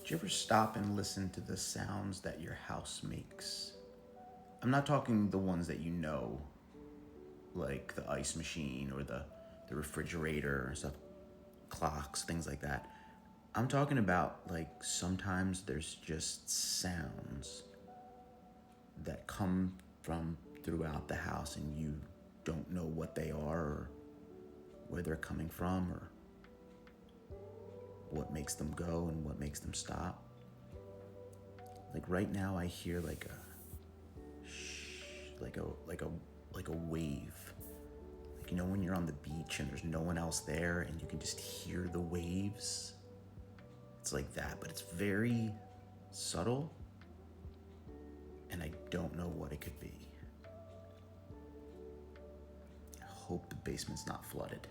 Do you ever stop and listen to the sounds that your house makes? I'm not talking the ones that you know, like the ice machine or the refrigerator and stuff, clocks, things like that. I'm talking about like sometimes there's just sounds that come from throughout the house and you don't know what they are or where they're coming from or what makes them go and what makes them stop. Like right now I hear like a shh, like a wave. Like, you know, when you're on the beach and there's no one else there and you can just hear the waves? It's like that, but it's very subtle and I don't know what it could be. I hope the basement's not flooded.